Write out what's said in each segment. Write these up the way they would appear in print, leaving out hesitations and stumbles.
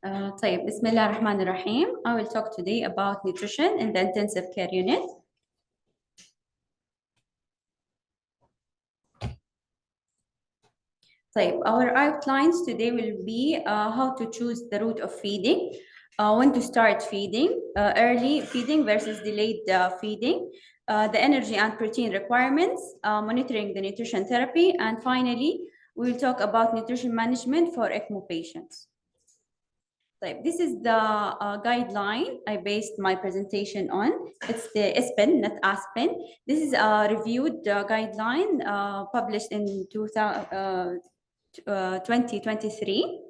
طيب بسم الله الرحمن الرحيم. I will talk today about nutrition in the intensive care unit. طيب, our outlines today will be how to choose the route of feeding, when to start feeding, early feeding versus delayed feeding, the energy and protein requirements, monitoring the nutrition therapy, and finally, we will talk about nutrition management for ECMO patients. This is the guideline I based my presentation on. It's the ESPEN, not ASPEN. This is a reviewed guideline published in 2023.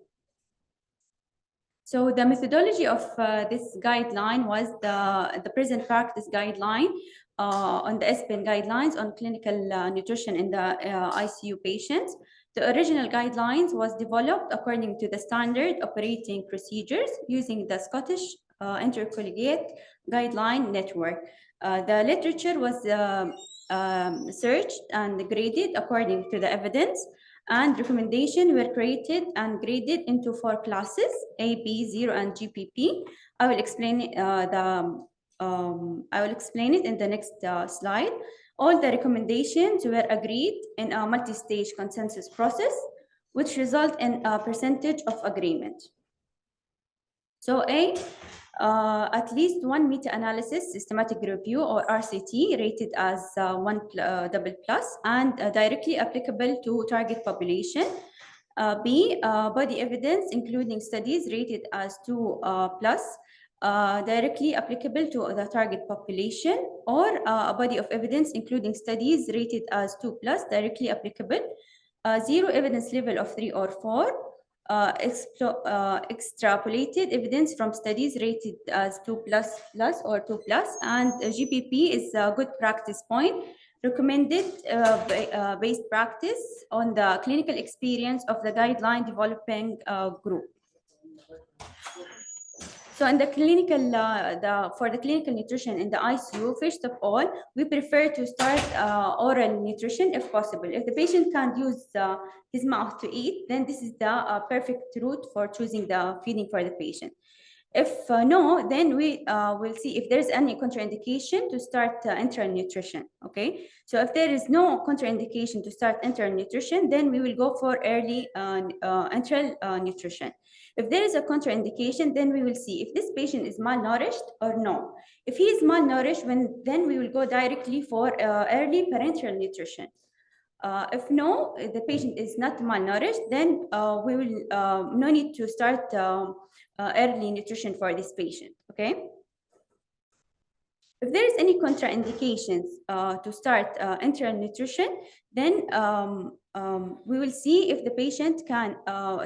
So the methodology of this guideline was the present practice guideline on the ESPEN guidelines on clinical nutrition in the ICU patients. The original guidelines was developed according to the standard operating procedures using the Scottish Intercollegiate Guideline Network. The literature was searched and graded according to the evidence, and recommendations were created and graded into 4 classes: A, B, 0, and GPP. I will explain it, in the next slide. All the recommendations were agreed in a multi-stage consensus process, which result in a percentage of agreement. So A, at least one meta-analysis systematic review or RCT rated as 1 double plus and directly applicable to target population. B, body evidence including studies rated as 2 plus, directly applicable to the target population, or a body of evidence including studies rated as 2 plus, directly applicable. 0 evidence level of 3 or 4. Extrapolated evidence from studies rated as 2 plus or 2 plus, and GPP is a good practice point, recommended based practice on the clinical experience of the guideline developing group. So in the clinical, for the clinical nutrition in the ICU, first of all, we prefer to start oral nutrition if possible. If the patient can't use his mouth to eat, then this is the perfect route for choosing the feeding for the patient. If no, then we will see if there's any contraindication to start enteral nutrition, okay? So if there is no contraindication to start enteral nutrition, then we will go for early enteral nutrition. If there is a contraindication, then we will see if this patient is malnourished or no. If he is malnourished, then we will go directly for early parenteral nutrition. If no, the patient is not malnourished, then we will no need to start early nutrition for this patient, okay? If there is any contraindications to start enteral nutrition, then we will see if the patient can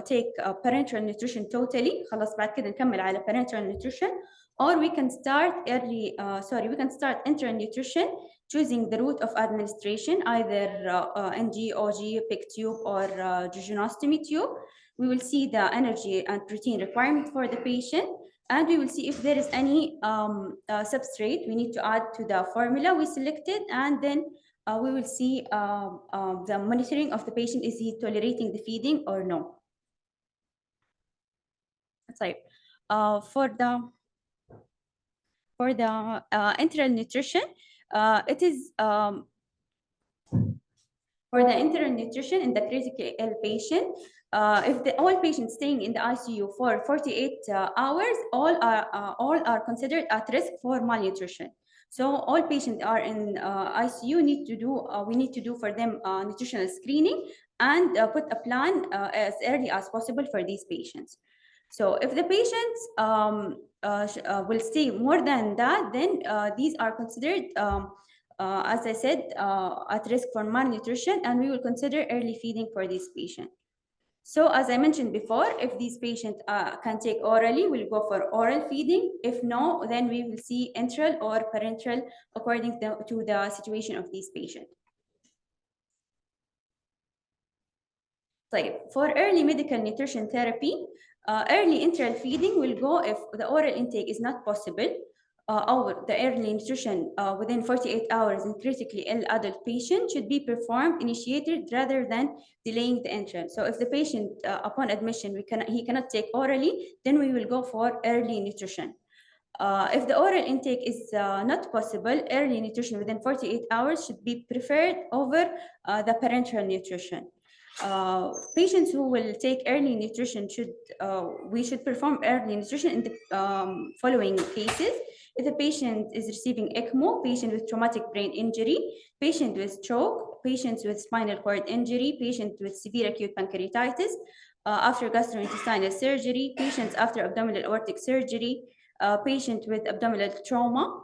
take parenteral nutrition totally. خلاص بعد كده نكمل على parenteral nutrition, or we can start we can start enteral nutrition choosing the route of administration, either NG, OG, PIC tube, or jejunostomy tube. We will see the energy and protein requirement for the patient, and we will see if there is any substrate we need to add to the formula we selected, and then we will see the monitoring of the patient. Is he tolerating the feeding or no? Sorry. For the enteral nutrition, it is for the enteral nutrition in the critical ill patient. If all patients staying in the ICU for 48 hours, all are considered at risk for malnutrition. So all patients are in ICU we need to do for them nutritional screening and put a plan as early as possible for these patients. So if the patients will stay more than that, then these are considered, as I said, at risk for malnutrition, and we will consider early feeding for this patient. So as I mentioned before, if these patients can take orally, we'll go for oral feeding. If no, then we will see enteral or parenteral according to the situation of these patients. For early medical nutrition therapy, early enteral feeding will go if the oral intake is not possible. or the early nutrition within 48 hours in critically ill adult patient should be performed, initiated rather than delaying the entrance. So if the patient upon admission he cannot take orally, then we will go for early nutrition. If the oral intake is not possible, early nutrition within 48 hours should be preferred over the parenteral nutrition. Patients who will take early nutrition we should perform early nutrition in the following cases. If the patient is receiving ECMO, patient with traumatic brain injury, patient with stroke, patients with spinal cord injury, patient with severe acute pancreatitis, after gastrointestinal surgery, patients after abdominal aortic surgery, patient with abdominal trauma,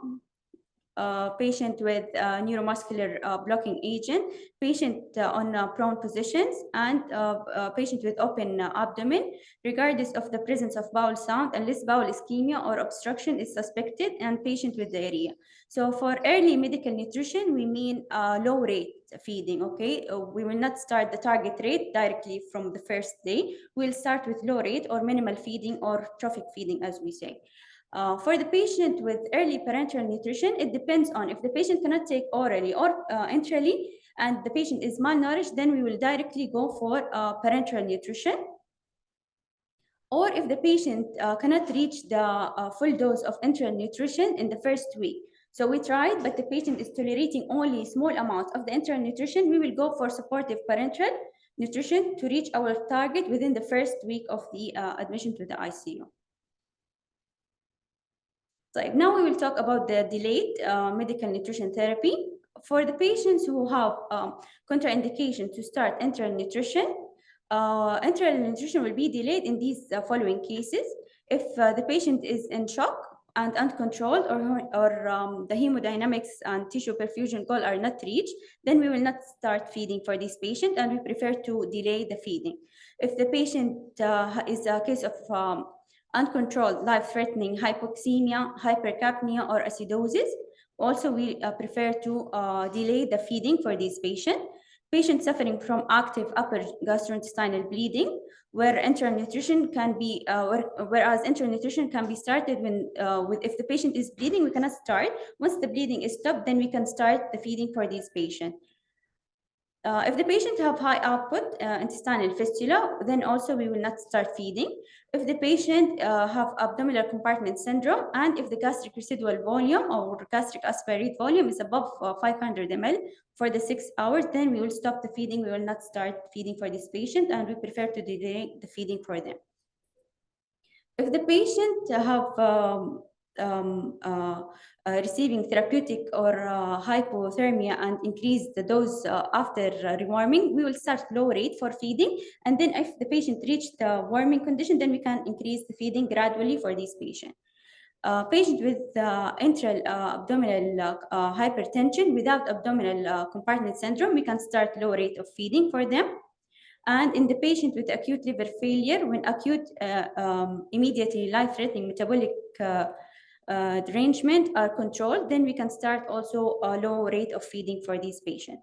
patient with neuromuscular blocking agent, patient on prone positions, and patient with open abdomen, regardless of the presence of bowel sound, unless bowel ischemia or obstruction is suspected, and patient with diarrhea. So for early medical nutrition, we mean low rate feeding, okay? We will not start the target rate directly from the first day. We'll start with low rate or minimal feeding or trophic feeding, as we say. For the patient with early parenteral nutrition, it depends on if the patient cannot take orally or enterally and the patient is malnourished, then we will directly go for parenteral nutrition. Or if the patient cannot reach the full dose of enteral nutrition in the first week. So we tried, but the patient is tolerating only small amounts of the enteral nutrition, we will go for supportive parenteral nutrition to reach our target within the first week of the admission to the ICU. So now we will talk about the delayed medical nutrition therapy. For the patients who have contraindication to start enteral nutrition will be delayed in these following cases. If the patient is in shock and uncontrolled, or the hemodynamics and tissue perfusion goal are not reached, then we will not start feeding for this patient, and we prefer to delay the feeding. If the patient is a case of uncontrolled, life-threatening hypoxemia, hypercapnia, or acidosis, also we prefer to delay the feeding for these patients. Patients suffering from active upper gastrointestinal bleeding, where enteral nutrition can be, whereas enteral nutrition can be started when, if the patient is bleeding, we cannot start. Once the bleeding is stopped, then we can start the feeding for these patients. If the patient have high output intestinal fistula, then also we will not start feeding. If the patient have abdominal compartment syndrome, and if the gastric residual volume or gastric aspirate volume is above 500 ml for the 6 hours, then we will stop the feeding. We will not start feeding for this patient, and we prefer to delay the feeding for them. If the patient have receiving therapeutic or hypothermia and increase the dose after rewarming, we will start low rate for feeding. And then if the patient reached the warming condition, then we can increase the feeding gradually for this patient. Patient with enteral abdominal hypertension without abdominal compartment syndrome, we can start low rate of feeding for them. And in the patient with acute liver failure, when acute immediately life-threatening metabolic derangement are controlled, then we can start also a low rate of feeding for these patients.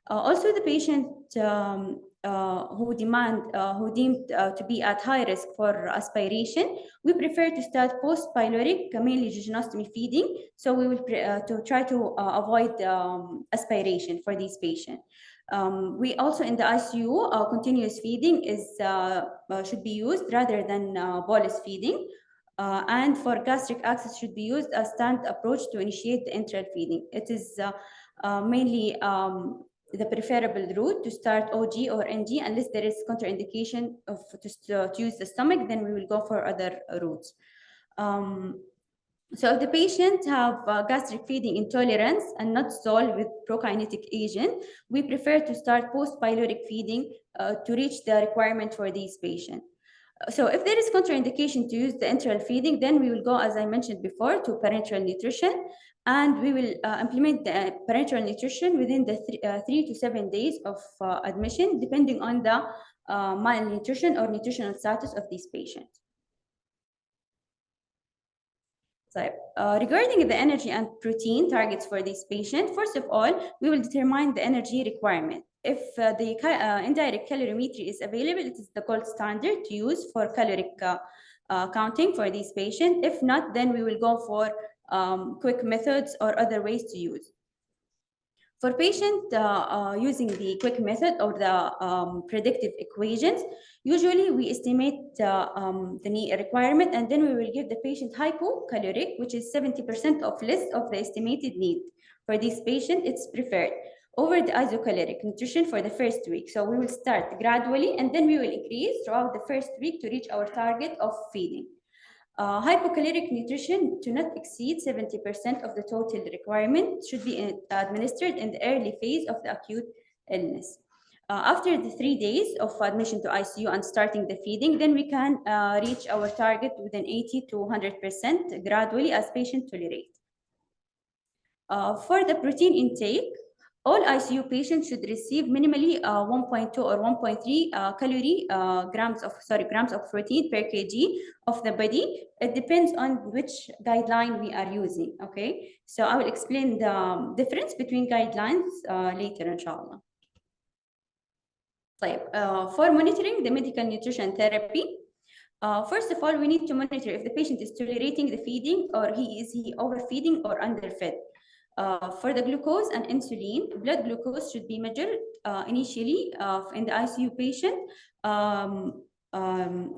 Also, the patient who deemed to be at high risk for aspiration, we prefer to start post-pyloric, mainly jejunostomy feeding. So we will to try to avoid aspiration for these patients. We also in the ICU, continuous feeding should be used rather than bolus feeding. And for gastric access should be used a stand approach to initiate the enteral feeding. It is mainly the preferable route to start OG or NG, unless there is contraindication to use the stomach, then we will go for other routes. So if the patient have gastric feeding intolerance and not solved with prokinetic agent, we prefer to start post-pyloric feeding to reach the requirement for these patients. So if there is contraindication to use the enteral feeding, then we will go, as I mentioned before, to parenteral nutrition, and we will implement the parenteral nutrition within the 3 to 7 days of admission, depending on the malnutrition or nutritional status of these patients. So, regarding the energy and protein targets for this patient, first of all, we will determine the energy requirement. If the indirect calorimetry is available, it is the gold standard to use for caloric counting for this patient. If not, then we will go for quick methods or other ways to use. For patient using the quick method or the predictive equations, usually we estimate the need requirement, and then we will give the patient hypocaloric, which is 70% of less of the estimated need. For this patient, it's preferred over the isocaloric nutrition for the first week. So we will start gradually, and then we will increase throughout the first week to reach our target of feeding. Hypocaloric nutrition to not exceed 70% of the total requirement should be administered in the early phase of the acute illness. After the 3 days of admission to ICU and starting the feeding, then we can reach our target within 80 to 100% gradually as patients tolerate. For the protein intake, all ICU patients should receive minimally 1.2 or 1.3 grams of protein per kg of the body. It depends on which guideline we are using. Okay, so I will explain the difference between guidelines later, inshallah. For monitoring the medical nutrition therapy, first of all, we need to monitor if the patient is tolerating the feeding or is he overfeeding or underfed. For the glucose and insulin, blood glucose should be measured initially in the ICU patient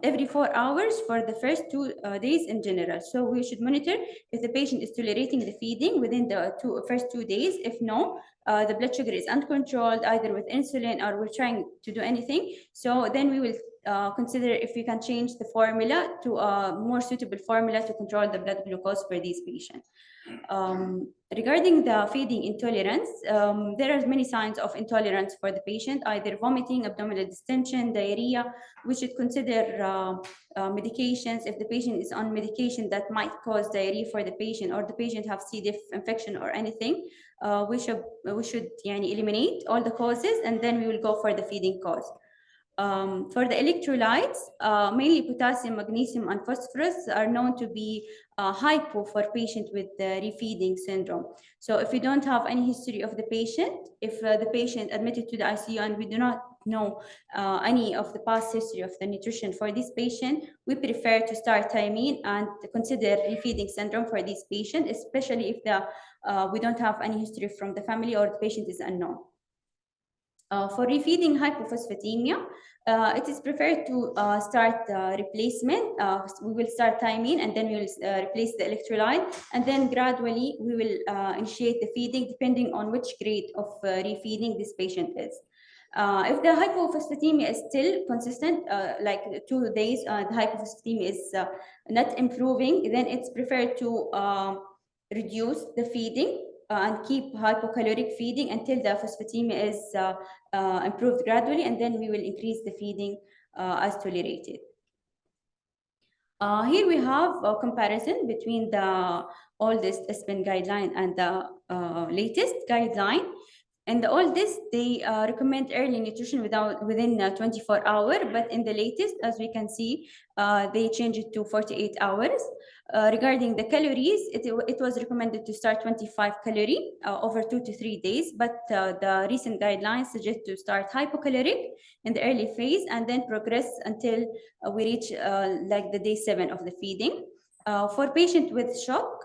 every 4 hours for the first 2 days in general. So we should monitor if the patient is tolerating the feeding within the first 2 days. If no, the blood sugar is uncontrolled either with insulin or we're trying to do anything. So then we will consider if we can change the formula to a more suitable formula to control the blood glucose for these patients. Regarding the feeding intolerance, there are many signs of intolerance for the patient, either vomiting, abdominal distension, diarrhea. We should consider medications. If the patient is on medication that might cause diarrhea for the patient, or the patient have C. diff infection or anything, we should eliminate all the causes, and then we will go for the feeding cause. For the electrolytes, mainly potassium, magnesium, and phosphorus are known to be hypo for patients with refeeding syndrome. So if we don't have any history of the patient, if the patient admitted to the ICU and we do not know any of the past history of the nutrition for this patient, we prefer to start thiamine and consider refeeding syndrome for this patient, especially if we don't have any history from the family or the patient is unknown. For refeeding hypophosphatemia, it is preferred to start replacement. We will start thiamine and then we will replace the electrolyte, and then gradually we will initiate the feeding depending on which grade of refeeding this patient is. If the hypophosphatemia is still consistent, like 2 days, the hypophosphatemia is not improving, then it's preferred to reduce the feeding and keep hypocaloric feeding until the phosphatemia is improved gradually, and then we will increase the feeding as tolerated. Here we have a comparison between the oldest SPIN guideline and the latest guideline. In the oldest, they recommend early nutrition within 24 hours, but in the latest, as we can see, they changed it to 48 hours. Regarding the calories, it was recommended to start 25 calories over 2 to 3 days, but the recent guidelines suggest to start hypocaloric in the early phase and then progress until we reach like the day 7 of the feeding. For patients with shock,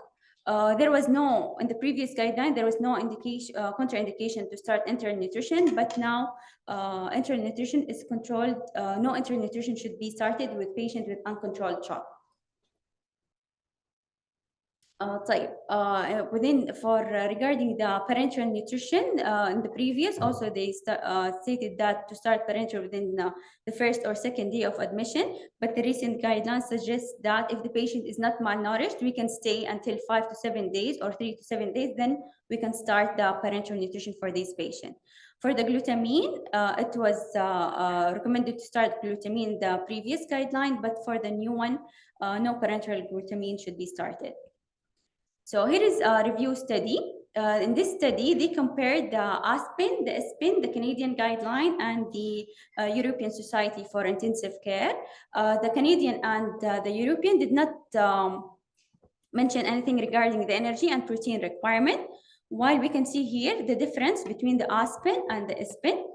there was no, in the previous guideline, there was no indication, contraindication to start enteral nutrition, but now enteral nutrition is controlled. No enteral nutrition should be started with patients with uncontrolled shock. Regarding the parenteral nutrition, in the previous also they stated that to start parenteral within the first or second day of admission, but the recent guidelines suggest that if the patient is not malnourished, we can stay until 5 to 7 days or 3 to 7 days, then we can start the parenteral nutrition for this patient. For the glutamine, it was recommended to start glutamine in the previous guideline, but for the new one, no parenteral glutamine should be started. So here is a review study. In this study, they compared the ASPIN, the SPIN, the Canadian guideline, and the European Society for Intensive Care. The Canadian and the European did not mention anything regarding the energy and protein requirement, while we can see here the difference between the ASPIN and the SPIN.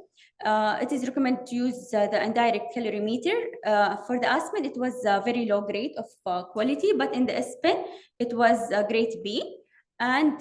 It is recommended to use the indirect calorimeter. For the aspirin, it was a very low grade of quality, but in the aspirin, it was grade B. And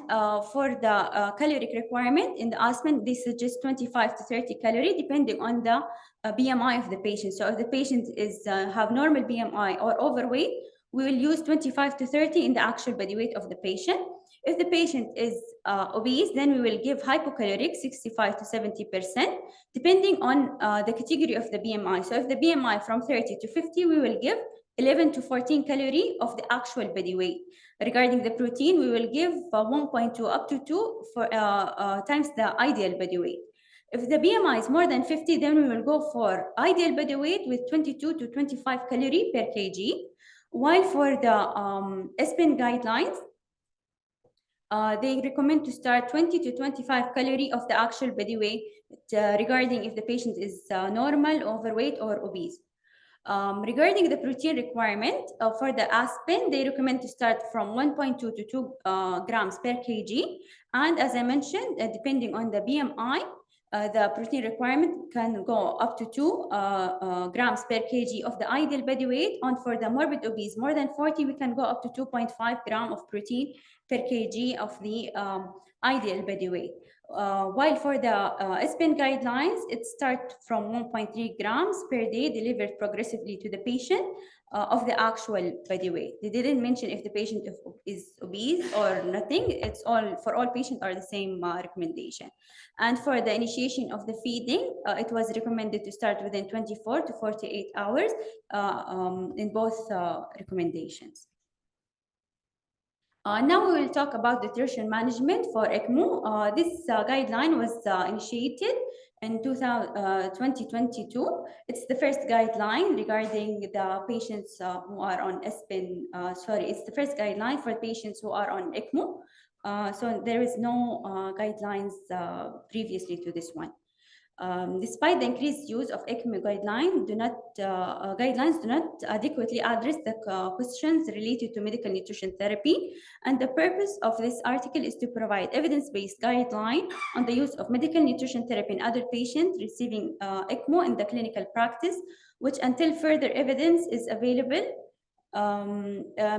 for the caloric requirement in the aspirin, they suggest 25 to 30 calories, depending on the BMI of the patient. So if the patient is have normal BMI or overweight, we will use 25 to 30 in the actual body weight of the patient. If the patient is obese, then we will give hypocaloric 65 to 70%, depending on the category of the BMI. So if the BMI from 30 to 50, we will give 11 to 14 calories of the actual body weight. Regarding the protein, we will give 1.2 up to 2 for, times the ideal body weight. If the BMI is more than 50, then we will go for ideal body weight with 22 to 25 calories per kg. While for the SPIN guidelines, they recommend to start 20 to 25 calories of the actual body weight regarding if the patient is normal, overweight, or obese. Regarding the protein requirement for the aspirin, they recommend to start from 1.2 to 2 grams per kg. And as I mentioned, depending on the BMI, the protein requirement can go up to 2 grams per kg of the ideal body weight. And for the morbid obese, more than 40, we can go up to 2.5 grams of protein per kg of the ideal body weight. While for the SPIN guidelines, it starts from 1.3 grams per day delivered progressively to the patient of the actual body weight. They didn't mention if the patient is obese or nothing. It's all for all patients are the same recommendation. And for the initiation of the feeding, it was recommended to start within 24 to 48 hours in both recommendations. Now we will talk about nutrition management for ECMO. This guideline was initiated in 2022. It's the first guideline regarding the patients who are on SPIN. It's the first guideline for patients who are on ECMO. So there is no guidelines previously to this one. Despite the increased use of ECMO guidelines, guidelines do not adequately address the questions related to medical nutrition therapy. And the purpose of this article is to provide evidence-based guideline on the use of medical nutrition therapy in adult patients receiving ECMO in the clinical practice, which until further evidence is available,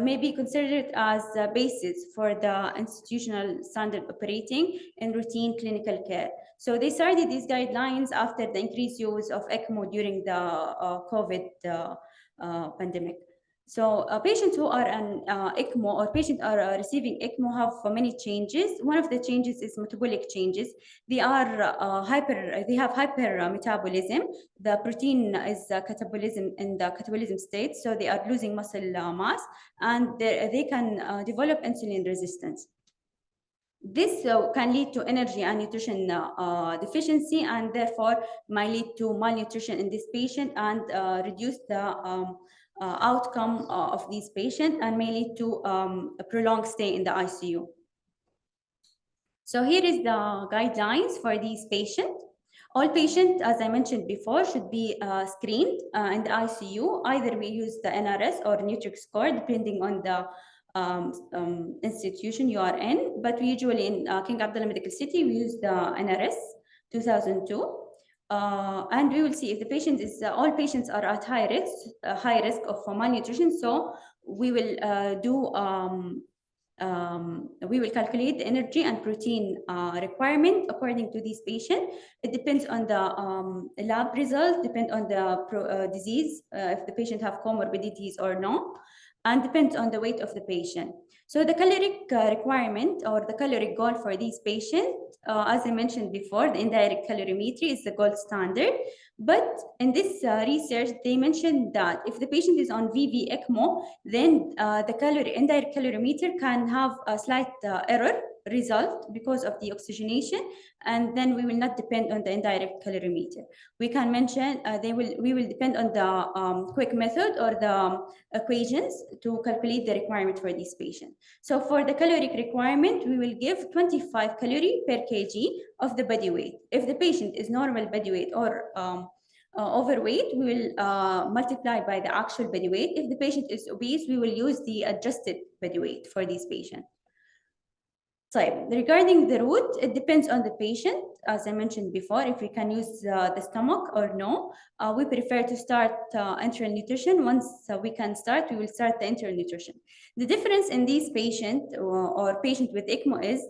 may be considered as a basis for the institutional standard operating in routine clinical care. So they started these guidelines after the increased use of ECMO during the COVID pandemic. So patients who are on ECMO or patients are receiving ECMO have many changes. One of the changes is metabolic changes. They have hyper metabolism. The protein is catabolism in the catabolism state, so they are losing muscle mass, and they can develop insulin resistance. This can lead to energy and nutrition deficiency, and therefore might lead to malnutrition in this patient and reduce the outcome of these patients, and may lead to a prolonged stay in the ICU. So here is the guidelines for these patients. All patients, as I mentioned before, should be screened in the ICU. Either we use the NRS or Nutrix score, depending on the institution you are in. But we usually in King Abdullah Medical City, we use the NRS 2002. And we will see if the patient is, all patients are at high risk of malnutrition. So we will we will calculate the energy and protein requirement according to these patients. It depends on the lab results, depends on the disease, if the patient have comorbidities or no, and depends on the weight of the patient. So the caloric requirement or the caloric goal for these patients, as I mentioned before, the indirect calorimetry is the gold standard. But in this research, they mentioned that if the patient is on VV ECMO, then the indirect calorimeter can have a slight error result because of the oxygenation, and then we will not depend on the indirect calorimeter. We can mention we will depend on the quick method or the equations to calculate the requirement for this patient. So for the caloric requirement, we will give 25 calories per kg of the body weight. If the patient is normal body weight or overweight, we will multiply by the actual body weight. If the patient is obese, we will use the adjusted body weight for this patient. Regarding the route, it depends on the patient. As I mentioned before, if we can use the stomach or no, we prefer to start enteral nutrition. Once we can start, we will start the enteral nutrition. The difference in these patient or patient with ECMO is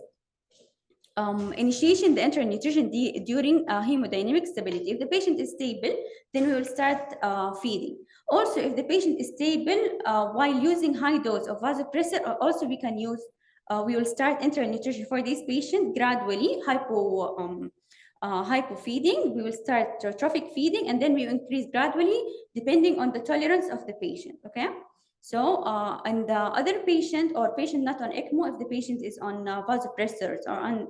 initiation the enteral nutrition during hemodynamic stability. If the patient is stable, then we will start feeding. Also, if the patient is stable while using high dose of vasopressor, also we can use we will start enteral nutrition for this patient gradually, hypo feeding. We will start trophic feeding, and then we will increase gradually depending on the tolerance of the patient. Okay. So, and the other patient or patient not on ECMO, if the patient is on vasopressors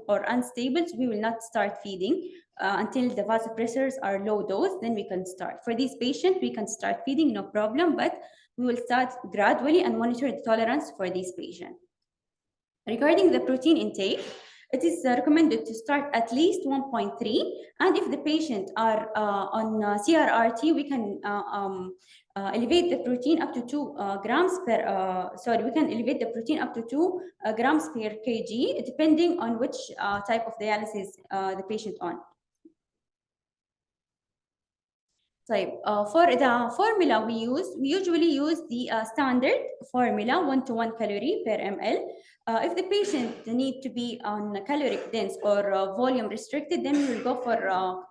or unstable, we will not start feeding until the vasopressors are low dose, then we can start. For this patient, we can start feeding, no problem, but we will start gradually and monitor the tolerance for this patient. Regarding the protein intake, it is recommended to start at least 1.3, and if the patient are on CRRT, we can elevate the protein up to 2 grams per, we can elevate the protein up to 2 grams per kg, depending on which type of dialysis the patient on. For the formula we usually use the standard formula, 1:1 calorie per ml. If the patient need to be on caloric dense or volume restricted, then we will go for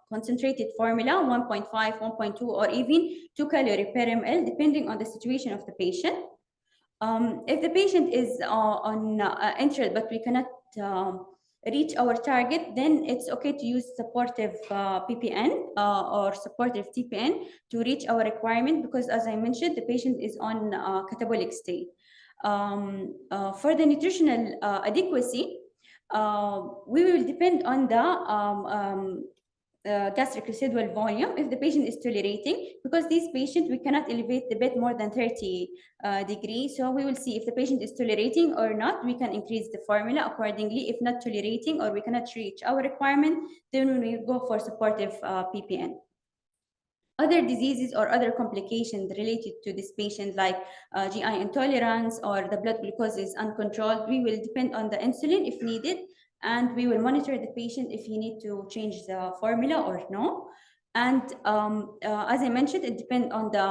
concentrated formula, 1.5, 1.2, or even 2 calorie per ml, depending on the situation of the patient. If the patient is on enteral, but we cannot reach our target, then it's okay to use supportive PPN or supportive TPN to reach our requirement, because as I mentioned, the patient is on catabolic state. For the nutritional adequacy, we will depend on the gastric residual volume if the patient is tolerating, because these patients we cannot elevate the bed more than 30 degrees. So we will see if the patient is tolerating or not, we can increase the formula accordingly. If not tolerating or we cannot reach our requirement, then we will go for supportive PPN. Other diseases or other complications related to this patient, like GI intolerance or the blood glucose is uncontrolled, we will depend on the insulin if needed, and we will monitor the patient if he need to change the formula or no. And as I mentioned, it depends on the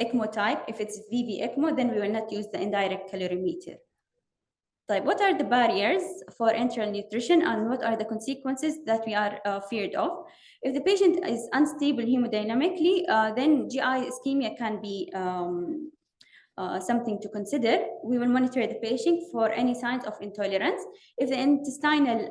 ECMO type. If it's VV ECMO, then we will not use the indirect calorimeter. What are the barriers for enteral nutrition and what are the consequences that we are feared of? If the patient is unstable hemodynamically, then GI ischemia can be something to consider. We will monitor the patient for any signs of intolerance. If the intestinal,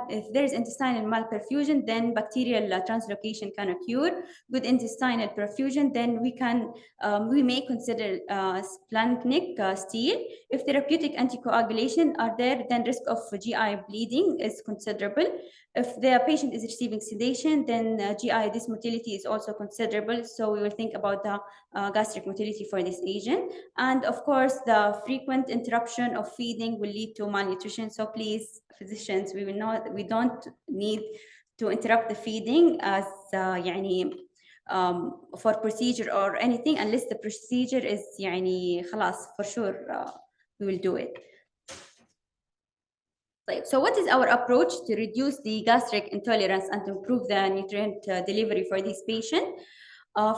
if there is intestinal malperfusion, then bacterial translocation can occur. Good intestinal perfusion, then we may consider splanchnic steel. If therapeutic anticoagulation are there, then risk of GI bleeding is considerable. If the patient is receiving sedation, then GI dysmotility is also considerable. So we will think about the gastric motility for this agent. And of course, the frequent interruption of feeding will lead to malnutrition. So please, physicians, we don't need to interrupt the feeding as for procedure or anything, unless the procedure is خلاص, for sure we will do it. So what is our approach to reduce the gastric intolerance and to improve the nutrient delivery for this patient?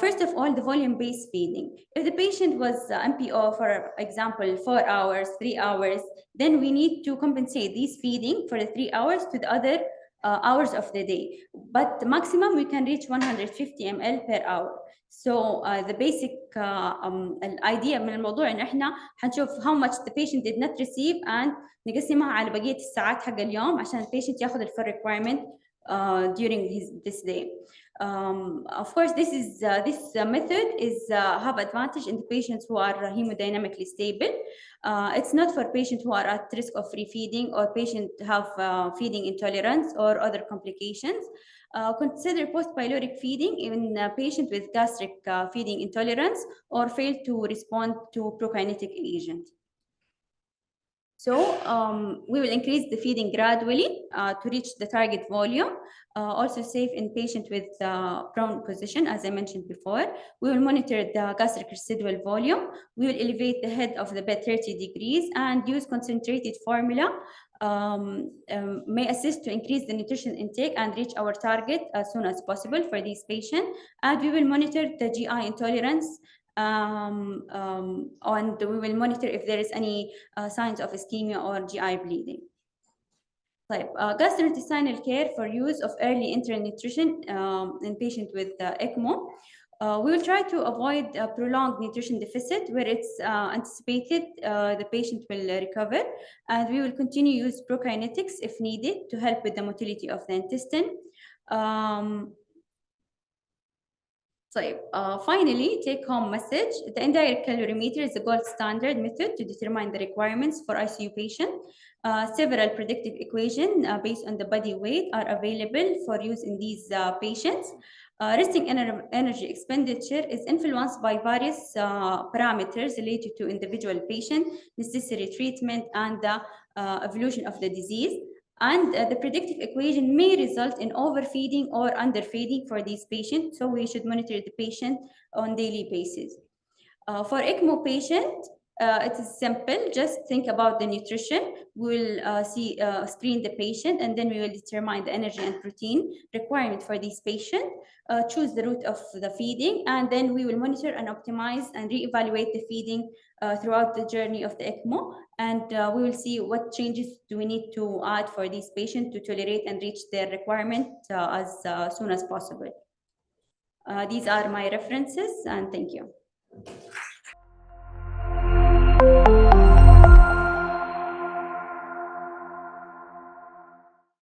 First of all, the volume-based feeding. If the patient was MPO, for example, 4 hours, 3 hours, then we need to compensate this feeding for the 3 hours to the other hours of the day. But the maximum we can reach 150 ml per hour. So the basic idea من الموضوع إن إحنا حنشوف how much the patient did not receive and نقسمها على بقية الساعات حق اليوم عشان البيشنت ياخذ الفول requirement during this day. Of course, this method have advantage in the patients who are hemodynamically stable. It's not for patients who are at risk of refeeding or patients have feeding intolerance or other complications. Consider post-pyloric feeding in a patient with gastric feeding intolerance or fail to respond to prokinetic agent. So we will increase the feeding gradually to reach the target volume. Also safe in patient with prone position, as I mentioned before. We will monitor the gastric residual volume. We will elevate the head of the bed 30 degrees and use concentrated formula may assist to increase the nutrition intake and reach our target as soon as possible for these patients. And we will monitor the GI intolerance, and we will monitor if there is any signs of ischemia or GI bleeding. Gastrointestinal care for use of early enteral nutrition in patients with ECMO. We will try to avoid a prolonged nutrition deficit where it's anticipated the patient will recover, and we will continue to use prokinetics if needed to help with the motility of the intestine. Finally, take-home message. The indirect calorimeter is the gold standard method to determine the requirements for ICU patient. Several predictive equations based on the body weight are available for use in these patients. Resting energy expenditure is influenced by various parameters related to individual patient, necessary treatment, and the evolution of the disease. And the predictive equation may result in overfeeding or underfeeding for these patients, so we should monitor the patient on daily basis. For ECMO patient, it is simple. Just think about the nutrition. We'll screen the patient, and then we will determine the energy and protein requirement for this patient, choose the route of the feeding, and then we will monitor and optimize and reevaluate the feeding throughout the journey of the ECMO. And we will see what changes do we need to add for these patients to tolerate and reach their requirement as soon as possible. These are my references, and thank you.